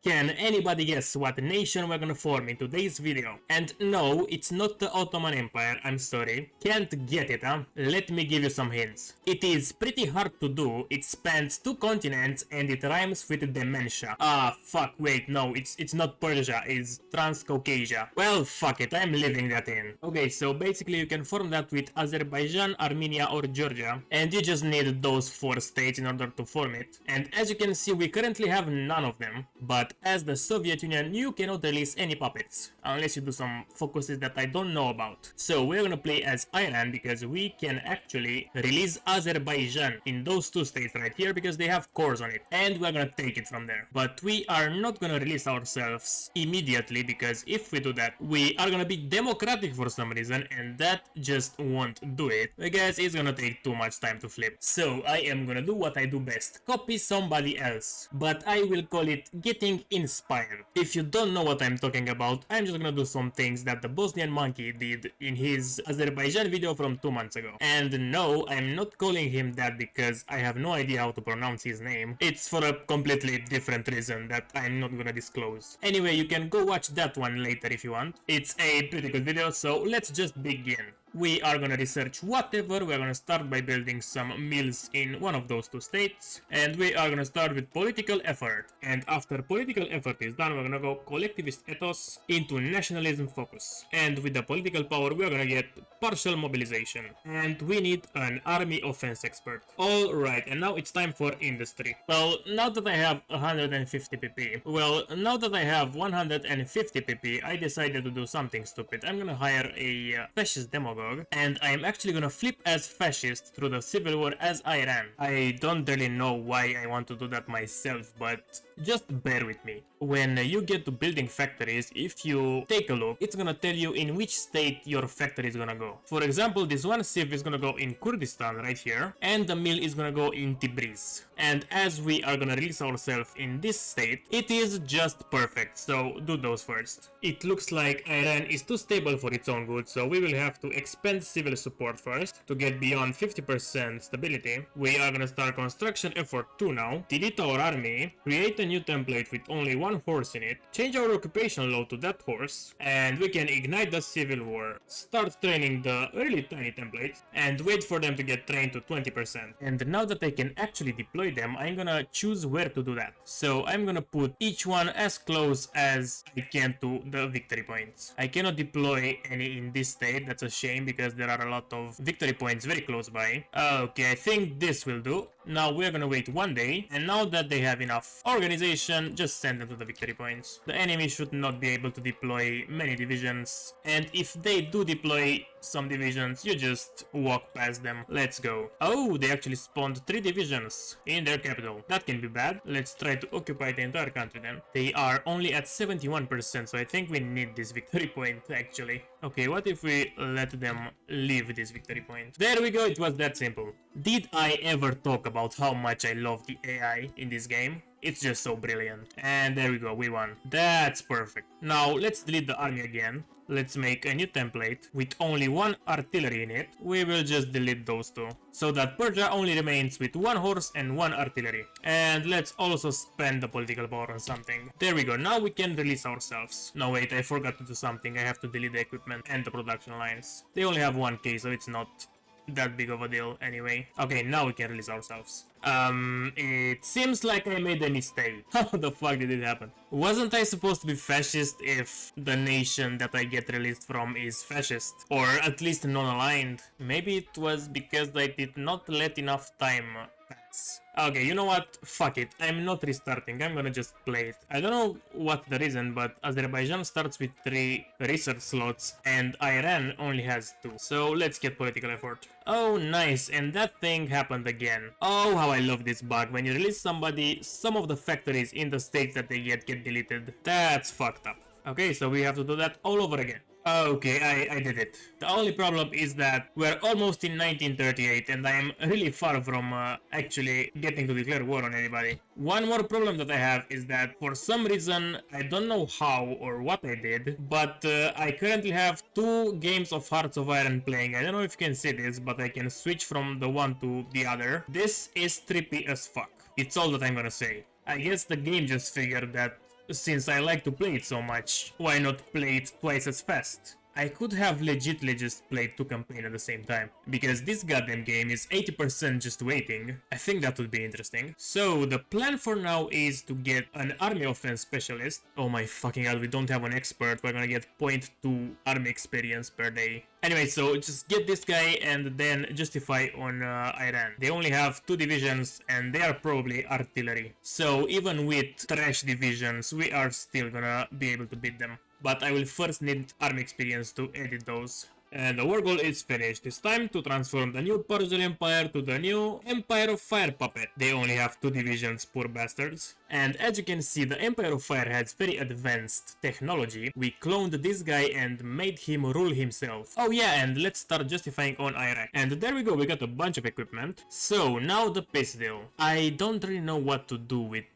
Can anybody guess what nation we're gonna form in today's video? And no, it's not the Ottoman Empire, I'm sorry. Can't get it, huh? Let me give you some hints. It is pretty hard to do, it spans 2 continents and it rhymes with dementia. Ah, fuck, wait, no, it's not Persia, it's Transcaucasia. Well, fuck it, I'm leaving that in. Okay, so basically you can form that with Azerbaijan, Armenia or Georgia, and you just need those 4 states in order to form it. And as you can see, we currently have none of them, but as the Soviet Union, you cannot release any puppets, unless you do some focuses that I don't know about. So we're gonna play as Iran because we can actually release Azerbaijan in those 2 states right here because they have cores on it, and we're gonna take it from there. But we are not gonna release ourselves immediately because if we do that, we are gonna be democratic for some reason, and that just won't do it because it's gonna take too much time to flip. So I am gonna do what I do best, copy somebody else, but I will call it getting inspired. If you don't know what I'm talking about, I'm just gonna do some things that the Bosnian monkey did in his Azerbaijan video from 2 months ago. And no, I'm not calling him that because I have no idea how to pronounce his name. It's for a completely different reason that I'm not gonna disclose. Anyway, you can go watch that one later if you want. It's a pretty good video, so let's just begin. We are gonna research whatever. We're gonna start by building some mills in one of those 2 states, and we are gonna start with political effort. And after political effort is done, we're gonna go collectivist ethos into nationalism focus. And with the political power, we're gonna get partial mobilization, and we need an army offense expert. Alright, and now it's time for industry. Well, now that I have 150 pp, well, now that I have 150 pp, I decided to do something stupid. I'm gonna hire a fascist demagogue, and I'm actually gonna flip as fascist through the civil war as Iran. I don't really know why I want to do that myself, but just bear with me. When you get to building factories, if you take a look, it's gonna tell you in which state your factory is gonna go. For example, this one civ is gonna go in Kurdistan right here, and the mill is gonna go in Tabriz. And as we are gonna release ourselves in this state, it is just perfect, so do those first. It looks like Iran is too stable for its own good, so we will have to expand civil support first to get beyond 50% stability. We are gonna start construction effort 2 now, delete our army, create a new template with only 1 horse in it, change our occupation law to that horse, and we can ignite the civil war, start training the really tiny templates, and wait for them to get trained to 20%. And now that I can actually deploy them, I'm gonna choose where to do that. So I'm gonna put each one as close as I can to the victory points. I cannot deploy any in this state, that's a shame because there are a lot of victory points very close by. Okay, I think this will do. Now we're gonna wait 1 day, and now that they have enough organization, just send them to the victory points. The enemy should not be able to deploy many divisions, and if they do deploy some divisions, you just walk past them. Let's go. Oh, they actually spawned 3 divisions in their capital. That can be bad. Let's try to occupy the entire country then. They are only at 71%, so I think we need this victory point actually. Okay, what if we let them leave this victory point? There we go, it was that simple. Did I ever talk about how much I love the AI in this game? It's just so brilliant. And there we go, we won. That's perfect. Now let's delete the army again. Let's make a new template with only 1 artillery in it. We will just delete those 2, so that Persia only remains with 1 horse and 1 artillery. And let's also spend the political power on something. There we go, now we can release ourselves. No wait, I forgot to do something. I have to delete the equipment and the production lines. They only have 1k, so it's not that big of a deal anyway. Okay, now we can release ourselves. It seems like I made a mistake. How the fuck did it happen? Wasn't I supposed to be fascist if the nation that I get released from is fascist? Or at least non-aligned? Maybe it was because I did not let enough time pass. Okay, you know what? Fuck it. I'm not restarting. I'm gonna just play it. I don't know what the reason, but Azerbaijan starts with 3 research slots and Iran only has 2. So let's get political effort. Oh, nice. And that thing happened again. Oh, how I love this bug. When you release somebody, some of the factories in the states that they get deleted. That's fucked up. Okay, so we have to do that all over again. Okay, I did it. The only problem is that we're almost in 1938 and I am really far from actually getting to declare war on anybody. One more problem that I have is that for some reason, I don't know how or what I did, but I currently have 2 games of Hearts of Iron playing. I don't know if you can see this, but I can switch from the one to the other. This is trippy as fuck. It's all that I'm gonna say. I guess the game just figured that since I like to play it so much, why not play it twice as fast? I could have legitly just played 2 campaigns at the same time, because this goddamn game is 80% just waiting. I think that would be interesting. So the plan for now is to get an army offense specialist. Oh my fucking god, we don't have an expert, we're gonna get 0.2 army experience per day. Anyway, so just get this guy and then justify on Iran. They only have 2 divisions and they are probably artillery. So even with trash divisions, we are still gonna be able to beat them. But I will first need army experience to edit those. And the war goal is finished. It's time to transform the new Persian Empire to the new Empire of Fire puppet. They only have 2 divisions, poor bastards. And as you can see, the Empire of Fire has very advanced technology. We cloned this guy and made him rule himself. Oh yeah, and let's start justifying on Iraq. And there we go, we got a bunch of equipment. So now the peace deal. I don't really know what to do with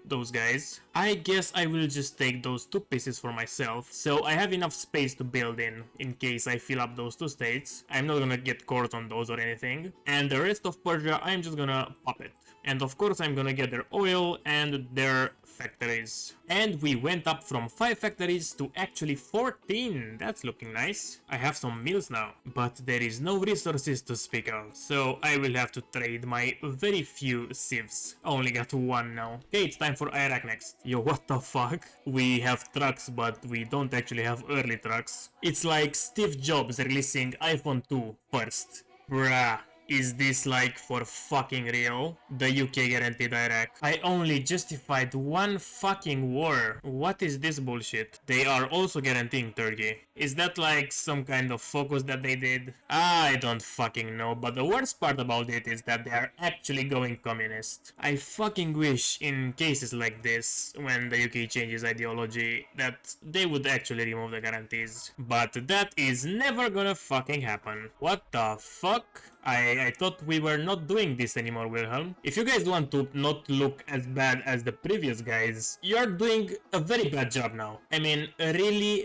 those guys. I guess I will just take those 2 pieces for myself. So I have enough space to build in case I fill up those 2 states. I'm not gonna get court on those or anything. And the rest of Persia, I'm just gonna pop it. And of course I'm gonna get their oil and their factories. And we went up from 5 factories to actually 14. That's looking nice. I have some mills now, but there is no resources to speak of. So I will have to trade my very few civs. I only got 1 now. Okay, it's time for Iraq next. Yo, what the fuck? We have trucks, but we don't actually have early trucks. It's like Steve Jobs releasing iPhone 2 first. Bruh. Is this like for fucking real? The UK guaranteed Iraq. I only justified 1 fucking war. What is this bullshit? They are also guaranteeing Turkey. Is that like some kind of focus that they did? I don't fucking know, but the worst part about it is that they are actually going communist. I fucking wish in cases like this, when the UK changes ideology, that they would actually remove the guarantees. But that is never gonna fucking happen. What the fuck? I thought we were not doing this anymore, Wilhelm. If you guys want to not look as bad as the previous guys, you're doing a very bad job now. I mean, really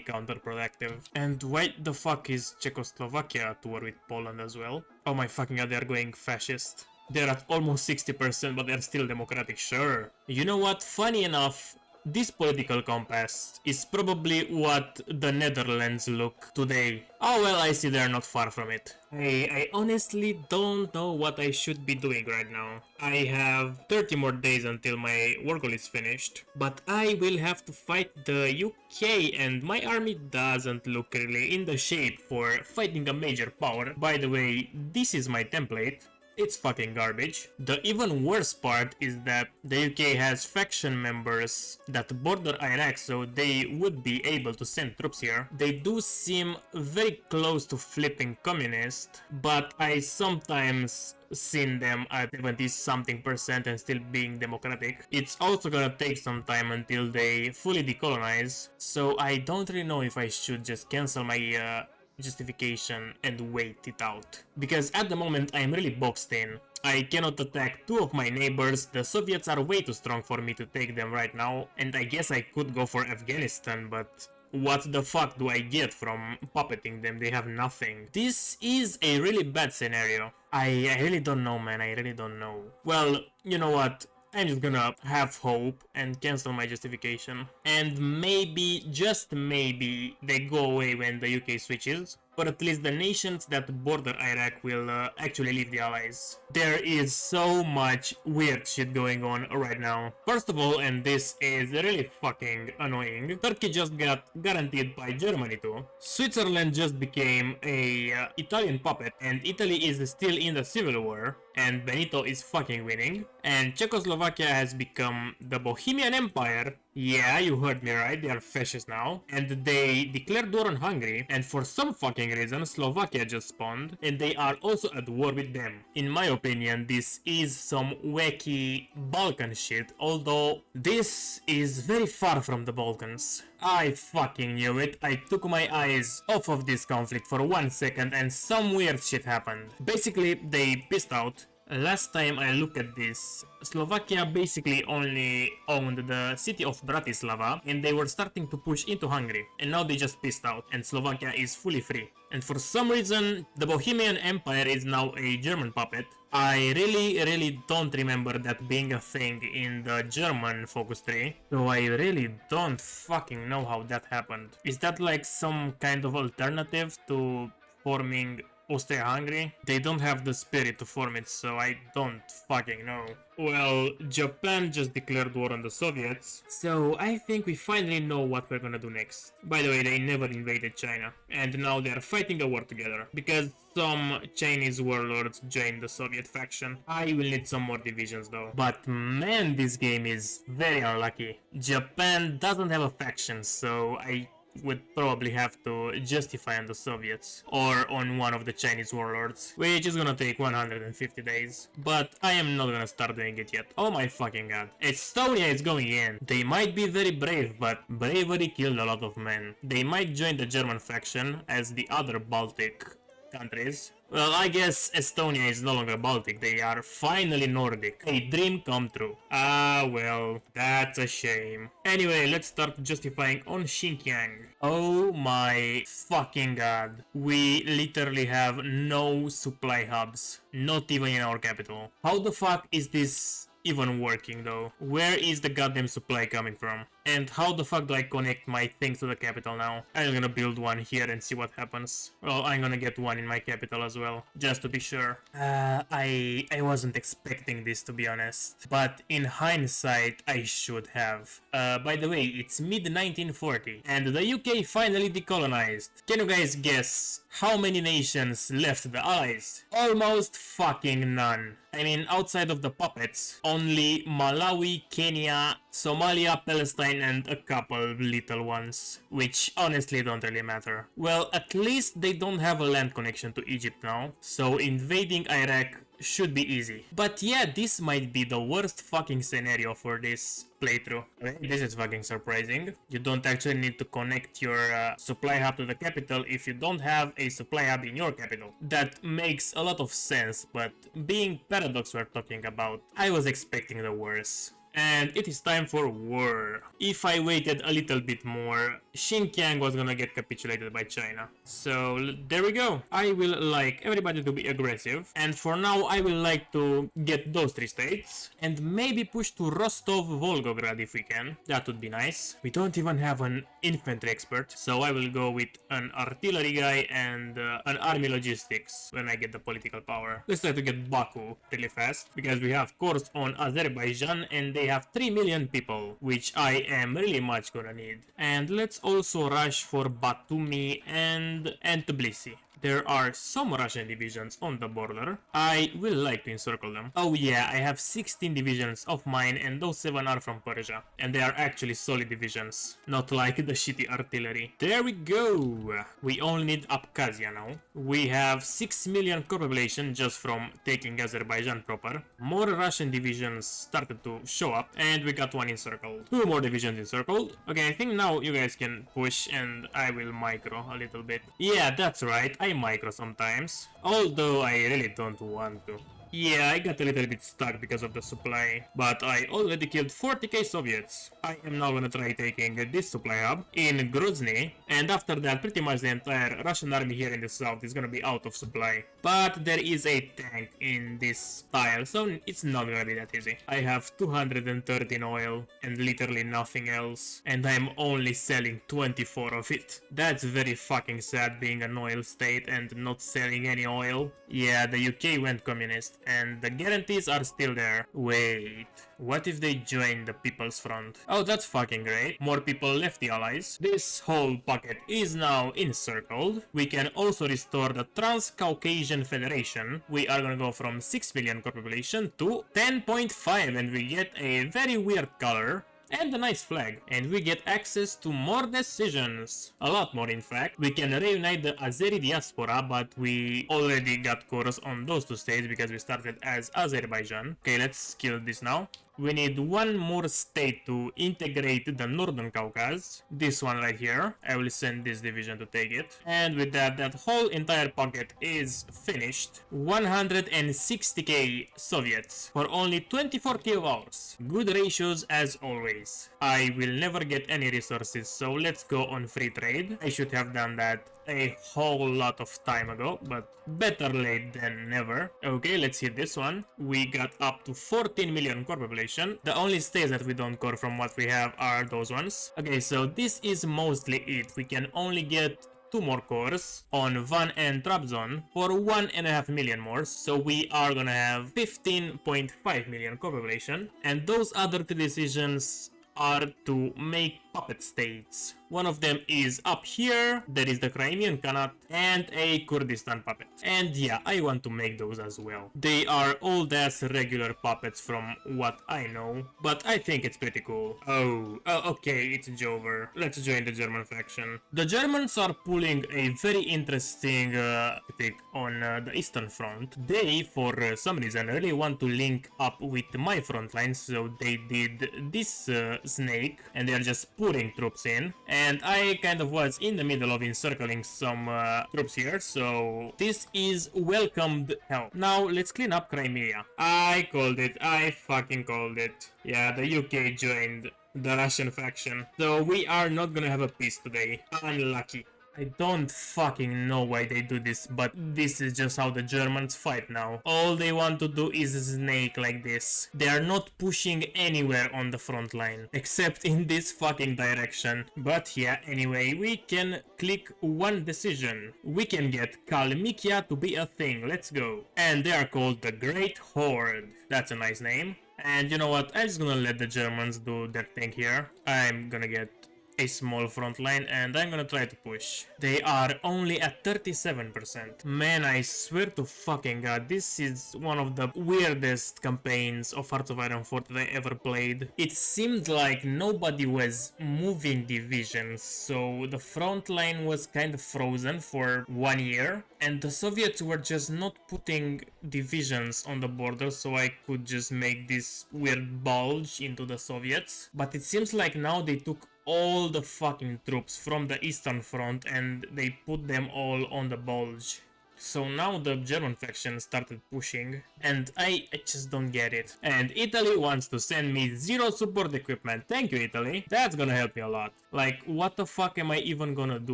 counterproductive. And why the fuck is Czechoslovakia at war with Poland as well? Oh my fucking god, they're going fascist. They're at almost 60%, but they're still democratic, sure. You know what? Funny enough, this political compass is probably what the Netherlands look today. Oh well, I see they're not far from it. I honestly don't know what I should be doing right now. I have 30 more days until my war goal is finished, but I will have to fight the UK and my army doesn't look really in the shape for fighting a major power. By the way, this is my template. It's fucking garbage. The even worse part is that the UK has faction members that border Iraq, so they would be able to send troops here. They do seem very close to flipping communist, but I sometimes seen them at 70-something% and still being democratic. It's also gonna take some time until they fully decolonize, so I don't really know if I should just cancel my justification and wait it out. Because at the moment I am really boxed in. I cannot attack 2 of my neighbors, the Soviets are way too strong for me to take them right now, and I guess I could go for Afghanistan, but what the fuck do I get from puppeting them? They have nothing. This is a really bad scenario. I really don't know, man, I really don't know. Well, you know what? I'm just gonna have hope and cancel my justification. And maybe, just maybe, they go away when the UK switches. Or at least the nations that border Iraq will actually leave the allies. There is so much weird shit going on right now. First of all, and this is really fucking annoying, Turkey just got guaranteed by Germany too. Switzerland just became a Italian puppet, and Italy is still in the civil war, and Benito is fucking winning. And Czechoslovakia has become the Bohemian Empire. Yeah, you heard me right, they are fascist now. And they declared war on Hungary, and for some fucking reason Slovakia just spawned, and they are also at war with them. In my opinion, this is some wacky Balkan shit, although this is very far from the Balkans. I fucking knew it. I took my eyes off of this conflict for 1 second and some weird shit happened. Basically, they pissed out. Last time I looked at this, Slovakia basically only owned the city of Bratislava and they were starting to push into Hungary. And now they just pissed out and Slovakia is fully free. And for some reason, the Bohemian Empire is now a German puppet. I really don't remember that being a thing in the German focus tree. So I really don't fucking know how that happened. Is that like some kind of alternative to forming Austria-Hungary? They don't have the spirit to form it, so I don't fucking know. Well, Japan just declared war on the Soviets, so I think we finally know what we're gonna do next. By the way, they never invaded China, and now they're fighting a war together, because some Chinese warlords joined the Soviet faction. I will need some more divisions though. But man, this game is very unlucky. Japan doesn't have a faction, so I would probably have to justify on the Soviets or on one of the Chinese warlords, which is gonna take 150 days. But I am not gonna start doing it yet. Oh my fucking god. Estonia is going in. They might be very brave, but bravery killed a lot of men. They might join the German faction as the other Baltic countries. Well, I guess Estonia is no longer Baltic, they are finally Nordic. A dream come true. Ah, well, that's a shame. Anyway, let's start justifying on Xinjiang. Oh my fucking god. We literally have no supply hubs. Not even in our capital. How the fuck is this even working though? Where is the goddamn supply coming from? And how the fuck do I connect my things to the capital now? I'm gonna build one here and see what happens. Well, I'm gonna get one in my capital as well, just to be sure. I wasn't expecting this, to be honest. But in hindsight, I should have. By the way, it's mid-1940 and the UK finally decolonized. Can you guys guess how many nations left the Allies? Almost fucking none. I mean, outside of the puppets, only Malawi, Kenya, Somalia, Palestine, and a couple little ones, which honestly don't really matter. Well, at least they don't have a land connection to Egypt now, so invading Iraq should be easy. But yeah, this might be the worst fucking scenario for this playthrough. This is fucking surprising. You don't actually need to connect your supply hub to the capital if you don't have a supply hub in your capital. That makes a lot of sense, but being Paradox we're talking about, I was expecting the worst. And it is time for war. If I waited a little bit more, Xinjiang was gonna get capitulated by China. So there we go. I will like everybody to be aggressive. And for now, I will like to get those 3 states. And maybe push to Rostov, Volgograd if we can. That would be nice. We don't even have an infantry expert. So I will go with an artillery guy and an army logistics when I get the political power. Let's try to get Baku really fast. Because we have cores on Azerbaijan and they have 3 million people, which I am really much gonna need. And let's also rush for Batumi and Tbilisi. There are some Russian divisions on the border. I will like to encircle them. Oh yeah, I have 16 divisions of mine and those 7 are from Persia. And they are actually solid divisions, not like the shitty artillery. There we go! We only need Abkhazia now. We have 6 million core population just from taking Azerbaijan proper. More Russian divisions started to show up and we got one encircled. 2 more divisions encircled. Okay, I think now you guys can push and I will micro a little bit. Yeah, that's right. I micro sometimes, although I really don't want to. Yeah, I got a little bit stuck because of the supply, but I already killed 40k Soviets. I am now gonna try taking this supply hub in Grozny, and after that pretty much the entire Russian army here in the south is gonna be out of supply. But there is a tank in this tile, so it's not gonna be that easy. I have 213 oil and literally nothing else, and I'm only selling 24 of it. That's very fucking sad being an oil state and not selling any oil. Yeah, the UK went communist. And the guarantees are still there. Wait, what if they join the People's Front? Oh, that's fucking great. More people left the Allies. This whole pocket is now encircled. We can also restore the Trans-Caucasian Federation. We are gonna go from 6 million core population to 10.5 and we get a very weird color. And a nice flag, and we get access to more decisions. A lot more in fact. We can reunite the Azeri diaspora, but we already got cores on those 2 states because we started as Azerbaijan. Okay, let's kill this now. We need one more state to integrate the Northern Caucasus. This one right here. I will send this division to take it. And with that, that whole entire pocket is finished. 160k Soviets for only 24k of ours. Good ratios as always. I will never get any resources, so let's go on free trade. I should have done that a whole lot of time ago, but better late than never. Okay, let's hit this one. We got up to 14 million core population. The only states that we don't core from what we have are those ones. Okay, so this is mostly it. We can only get 2 more cores on Van and Trabzon for 1.5 million more, so we are gonna have 15.5 million core population, and those other 2 decisions are to make puppet states. One of them is up here, there is the Crimean Khanate and a Kurdistan puppet. And yeah, I want to make those as well. They are old ass regular puppets from what I know, but I think it's pretty cool. Oh, okay, it's Jover. Let's join the German faction. The Germans are pulling a very interesting tactic on the Eastern Front. They, for some reason, really want to link up with my front line, so they did this snake, and they're just putting troops in. And I kind of was in the middle of encircling some troops here, so this is welcomed help. Now let's clean up Crimea. I called it. I fucking called it. Yeah, the UK joined the Russian faction. So we are not gonna have a peace today. Unlucky. I don't fucking know why they do this, but this is just how the Germans fight now. All they want to do is snake like this. They are not pushing anywhere on the front line, except in this fucking direction. But yeah, anyway, we can click one decision. We can get Kalmykia to be a thing. Let's go. And they are called the Great Horde. That's a nice name. And you know what? I'm just gonna let the Germans do their thing here. I'm gonna get a small front line and I'm gonna try to push. They are only at 37%. Man, I swear to fucking god, this is one of the weirdest campaigns of Hearts of Iron 4 that I ever played. It seemed like nobody was moving divisions, so the front line was kind of frozen for 1 year, and the Soviets were just not putting divisions on the border, so I could just make this weird bulge into the Soviets. But it seems like now they took all the fucking troops from the Eastern Front and they put them all on the bulge. So now the German faction started pushing, and I just don't get it. And Italy wants to send me 0 support equipment. Thank you, Italy. That's gonna help me a lot. Like, what the fuck am I even gonna do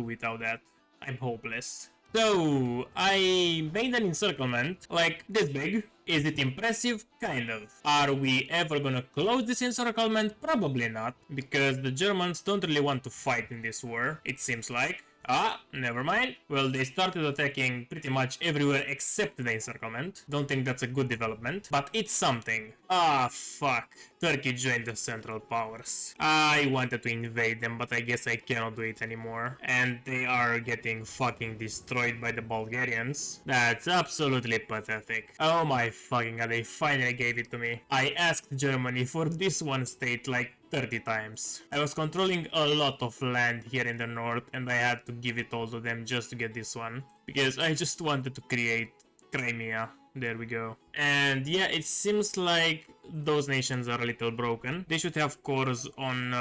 without that? I'm hopeless. So, I made an encirclement, like this big. Is it impressive? Kind of. Are we ever gonna close this encirclement? Probably not, because the Germans don't really want to fight in this war, it seems like. Ah, never mind. Well, they started attacking pretty much everywhere except the encirclement. Don't think that's a good development, but it's something. Ah, fuck. Turkey joined the Central Powers. I wanted to invade them, but I guess I cannot do it anymore. And they are getting fucking destroyed by the Bulgarians. That's absolutely pathetic. Oh my fucking god, they finally gave it to me. I asked Germany for this one state like 30 times. I was controlling a lot of land here in the north and I had to give it all to them just to get this one. Because I just wanted to create Crimea. There we go. And yeah, it seems like those nations are a little broken. They should have cores on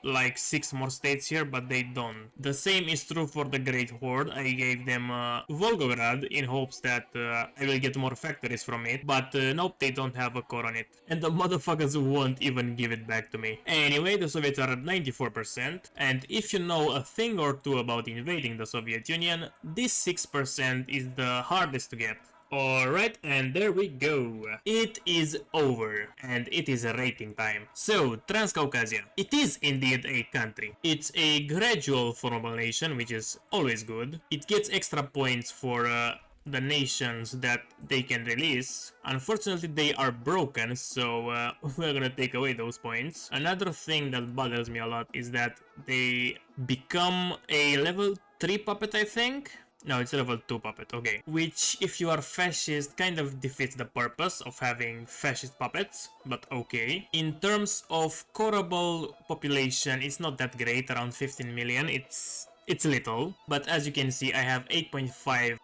like 6 more states here, but they don't. The same is true for the Great Horde. I gave them Volgograd in hopes that I will get more factories from it, but nope, they don't have a core on it. And the motherfuckers won't even give it back to me. Anyway, the Soviets are at 94%, and if you know a thing or two about invading the Soviet Union, this 6% is the hardest to get. Alright, and there we go. It is over, and it is a rating time. So, Transcaucasia. It is indeed a country. It's a gradual formable nation, which is always good. It gets extra points for the nations that they can release. Unfortunately, they are broken, so we're gonna take away those points. Another thing that bothers me a lot is that they become a level 3 puppet, I think? No, it's a level 2 puppet, okay. Which, if you are fascist, kind of defeats the purpose of having fascist puppets, but okay. In terms of coreable population, it's not that great, around 15 million. It's It's little, but as you can see, I have 8.5%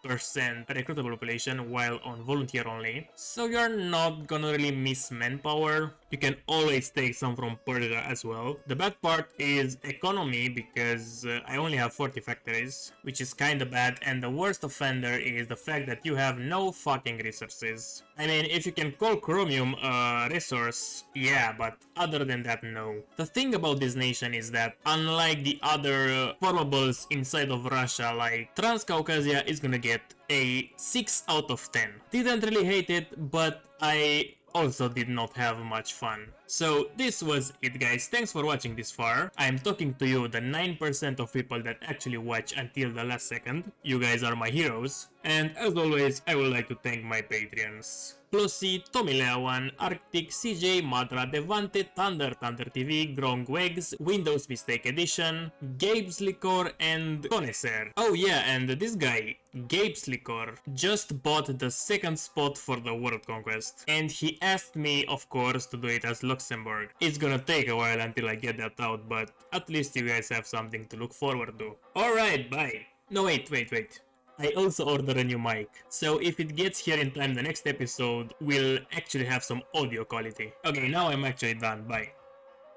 recruitable population while on volunteer only. So you're not gonna really miss manpower. You can always take some from Persia as well. The bad part is economy because I only have 40 factories, which is kinda bad, and the worst offender is the fact that you have no fucking resources. I mean, if you can call chromium a resource, yeah, but other than that, no. The thing about this nation is that unlike the other formables inside of Russia, like Transcaucasia is gonna get a 6 out of 10. Didn't really hate it, but I also did not have much fun. So this was it, guys. Thanks for watching this far. I'm talking to you, the 9% of people that actually watch until the last second. You guys are my heroes. And as always, I would like to thank my Patreons. Plossi, Tommy Leawan, Arctic, CJ, Madra, Devante, Thunder, Thunder TV, Grong Wegs, Windows Mistake Edition, Gabe's Liquor, and Connoisseur. Oh yeah, and this guy, Gabe's Liquor, just bought the second spot for the World Conquest. And he asked me, of course, to do it as Luxembourg. It's gonna take a while until I get that out, but at least you guys have something to look forward to. Alright, bye. No, wait. I also ordered a new mic, so if it gets here in time, the next episode will actually have some audio quality. Okay, now I'm actually done, bye.